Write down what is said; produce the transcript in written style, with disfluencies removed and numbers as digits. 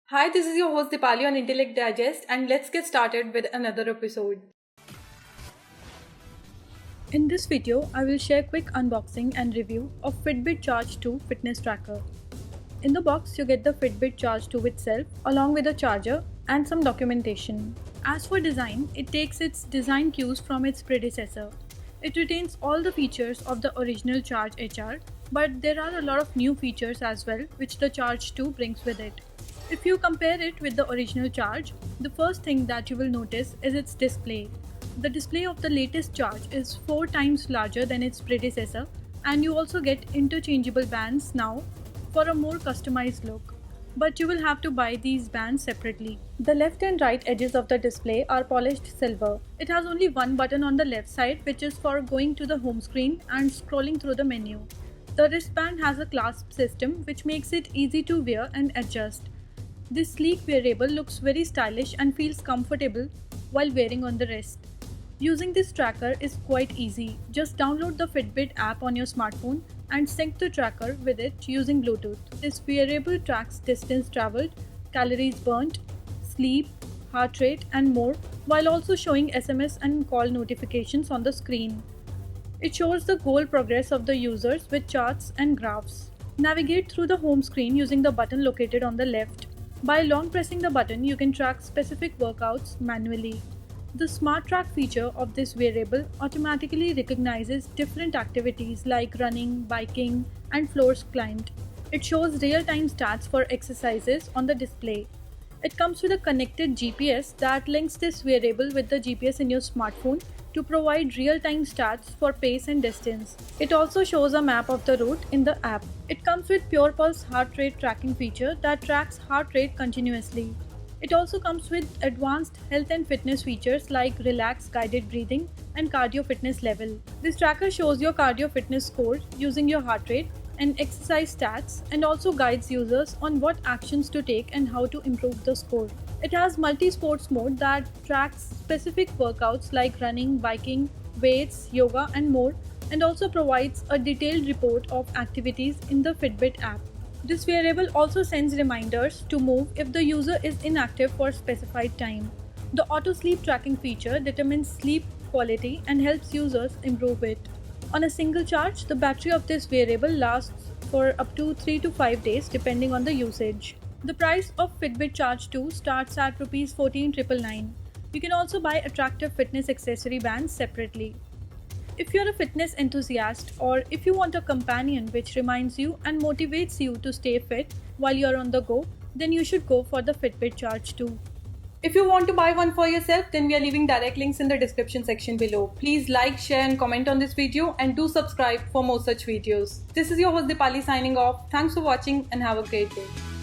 Hi, this is your host Dipali on Intellect Digest, and let's get started with another episode. In this video, I will share quick unboxing and review of Fitbit Charge 2 fitness tracker. In the box, you get the Fitbit Charge 2 itself, along with a charger and some documentation. As for design, it takes its design cues from its predecessor. It retains all the features of the original Charge HR, but there are a lot of new features as well, which the Charge 2 brings with it. If you compare it with the original Charge, the first thing that you will notice is its display. The display of the latest Charge is 4 times larger than its predecessor, and you also get interchangeable bands now for a more customized look. But you will have to buy these bands separately. The left and right edges of the display are polished silver. It has only one button on the left side, which is for going to the home screen and scrolling through the menu. The wristband has a clasp system which makes it easy to wear and adjust. This sleek wearable looks very stylish and feels comfortable while wearing on the wrist. Using this tracker is quite easy. Just download the Fitbit app on your smartphone and sync the tracker with it using Bluetooth. This wearable tracks distance traveled, calories burnt, sleep, heart rate, and more, while also showing SMS and call notifications on the screen. It shows the goal progress of the users with charts and graphs. Navigate through the home screen using the button located on the left. By long pressing the button, you can track specific workouts manually. The Smart Track feature of this wearable automatically recognizes different activities like running, biking, and floors climbed. It shows real-time stats for exercises on the display. It comes with a connected GPS that links this wearable with the GPS in your smartphone to provide real-time stats for pace and distance. It also shows a map of the route in the app. It comes with Pure Pulse heart rate tracking feature that tracks heart rate continuously. It also comes with advanced health and fitness features like relaxed guided breathing and cardio fitness level. This tracker shows your cardio fitness score using your heart rate and exercise stats, and also guides users on what actions to take and how to improve the score. It has multi-sports mode that tracks specific workouts like running, biking, weights, yoga, and more, and also provides a detailed report of activities in the Fitbit app. This wearable also sends reminders to move if the user is inactive for a specified time. The auto sleep tracking feature determines sleep quality and helps users improve it. On a single charge, the battery of this wearable lasts for up to 3 to 5 days depending on the usage. The price of Fitbit Charge 2 starts at Rs 14,999. You can also buy attractive fitness accessory bands separately. If you're a fitness enthusiast, or if you want a companion which reminds you and motivates you to stay fit while you're on the go, then you should go for the Fitbit Charge 2. If you want to buy one for yourself, then we are leaving direct links in the description section below. Please like, share and comment on this video, and do subscribe for more such videos. This is your host Dipali signing off. Thanks for watching and have a great day.